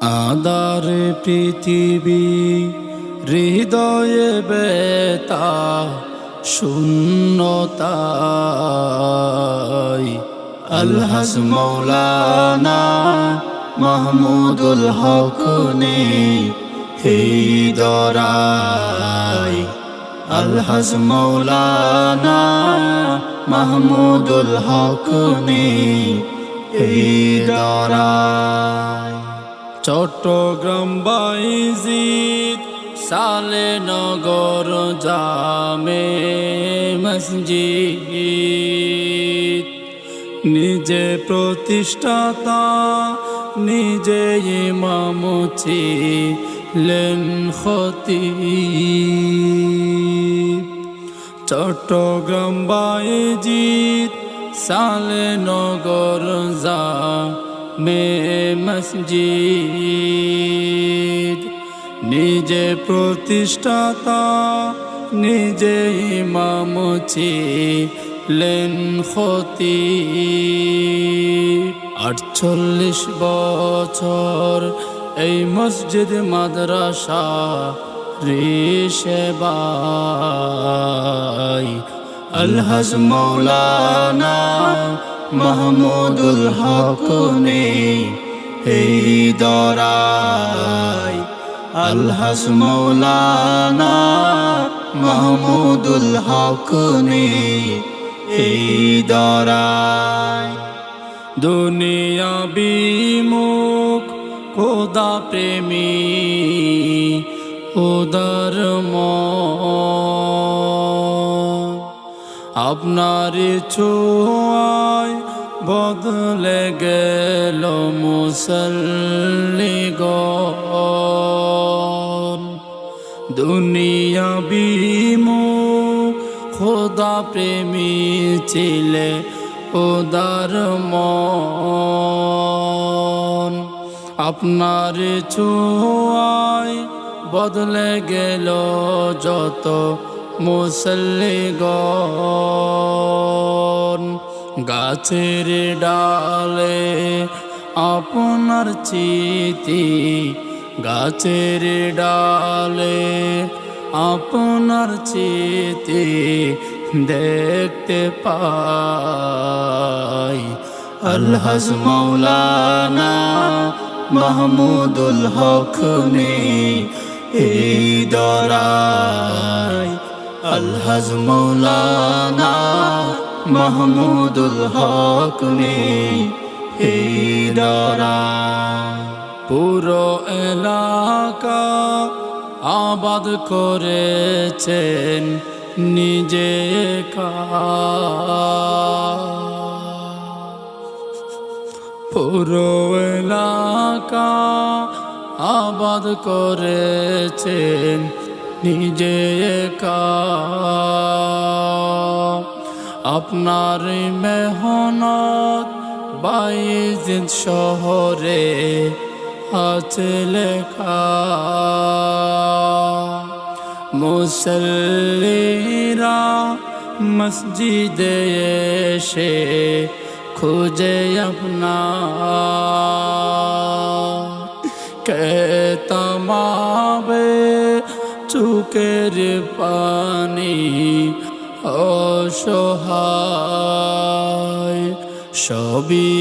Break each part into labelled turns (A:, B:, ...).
A: আদার পৃথিবী হৃদয়ে বেতা শূন্যতায় আলহাজ মৌলানা মাহমুদুল হক নেই এই দরায় আলহাজ মৌলানা মাহমুদুল হক নেই এই দরায় চট্টগ্রাম বাইজিদ সালে নগর জামে মসজিদ নিজে প্রতিষ্ঠাতা নিজে ইমাম ছিলেন খতিব চট্টগ্রাম বাইজিদ সালে নগর জামে মসজিদ নিজে প্রতিষ্ঠাতা নিজে ইমাম ছিলেন খতিব ৪৮ বছর এই মসজিদ মাদ্রাসা সেবায় আলহাজ মৌলানা মাহমুদুল হক নেই এই দরায় আলহাজ মৌলানা মাহমুদুল হক নেই এই দরায় দুনিয়া বিমুখ খোদা প্রেমী উদার মন আপনার ছোঁয়ায় বদলে গেল মুসল্লিগণ দুনিয়া বিমুখ খোদা প্রেমী ছিলে উদার মন আপনার ছোঁয়ায় বদলে গেল যত মুসল্লিগণ গাছের ডালে আপনার চিতি গাছের ডালে আপনার চিতি দেখতে পাই আলহাজ মৌলানা মাহমুদুল হক নেই এই দরায় আলহাজ মৌলানা মাহমুদুল হক নেই এই দরায় পুরো এলাকা আবাদ করেছেন নিজে পুরো এলাকা আবাদ করেছেন নিজে আপনার মেহনত বাইজিদ শহরে আছে লেখা মুসল্লিরা মসজিদে এসে খুঁজে আপনার কে তমাবে চুকের পানি অসহায় সবই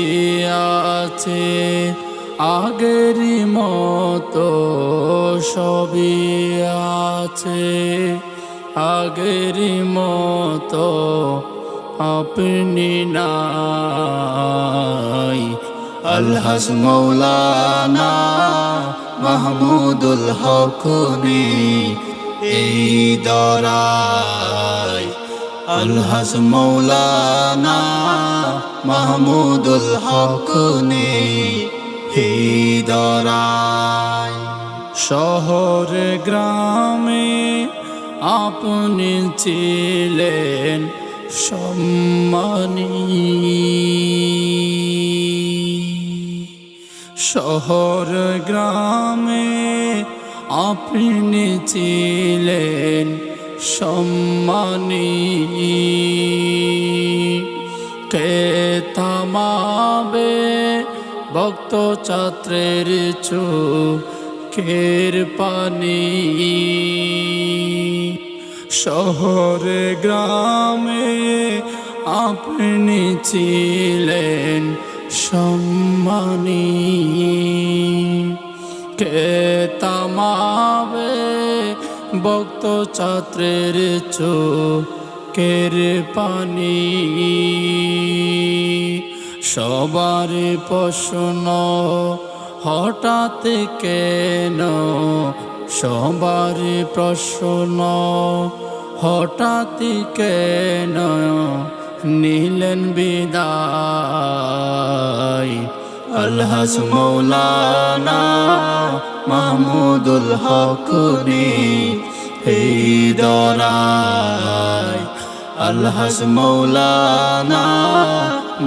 A: আছে আগের মতো সবই আছে আগের মতো আপনি নাই আলহাজ মৌলানা মাহমুদুল হক নেই এই দরায় আলহাজ মৌলানা মাহমুদুল হক নেই এই দরায় শহর গ্রামে আপনি ছিলেন সম্মানী শহর গ্রামে আপনি ছিলেন সম্মানী কে থামাবে ভক্ত ছাত্রের চোখের পানি। শহরে গ্রামে আপনি ছিলেন সম্মানী। কে তামাবে ভক্ত ছাত্রের চোখের পানি। সবার প্রশ্ন হঠাৎ কেন, সবার প্রশ্ন হঠাৎ কেন নিলেন বিদায়। আলহাজ মৌলানা মাহমুদুল হক এই দরায়। আলহাজ মৌলানা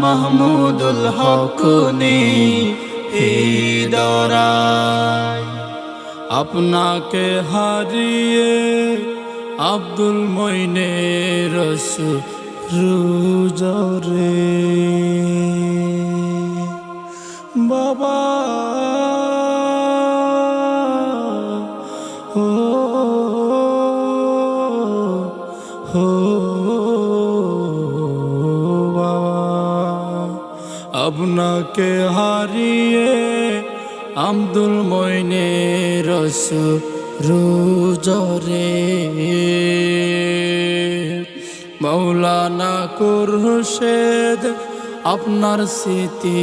A: মাহমুদুল হক এই দরায়। আপনাকে হারিয়ে আব্দুল মইনের রুজরে বাবা ও হো বাবা। আপনাকে হারিয়ে আব্দুল মইনের রুজরে মৌলানা খুরশেদ আপনার স্মৃতি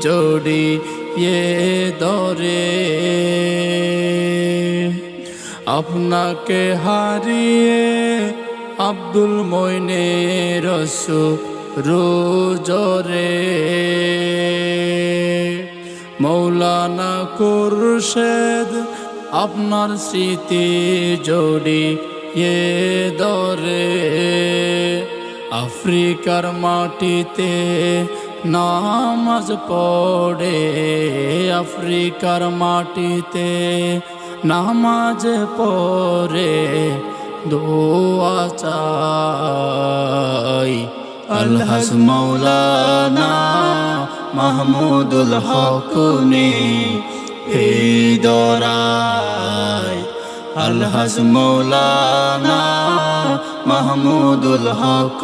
A: জড়িয়ে ধরে। আপনাকে হারিয়ে আব্দুল মইনের রুজরে মৌলানা খুরশেদ আপনার স্মৃতি জড়িয়ে ধরে। আফ্রিকার মাটিতে নামাজ পড়ে, আফ্রিকার মাটিতে নামাজ পড়ে দোয়া চাই। আলহাজ মৌলানা মাহমুদুল হক এই দরায়। আলহাজ মৌলানা মাহমুদুল হক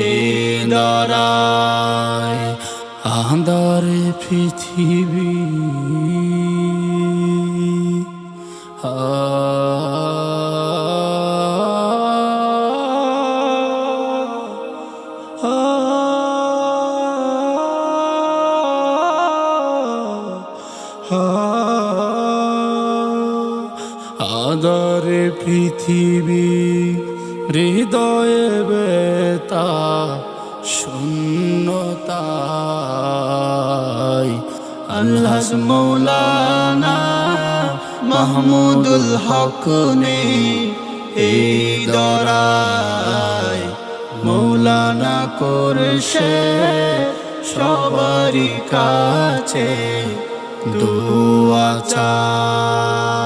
A: এই দরায়। আঁধার পৃথিবী আঁধার পৃথিবী হৃদয়ে বেতা শূন্যতায়। আলহাজ মৌলানা মাহমুদুল হক এই দরায়। মৌলানা খুরশেদ সবারই কাছে দোয়া চায়।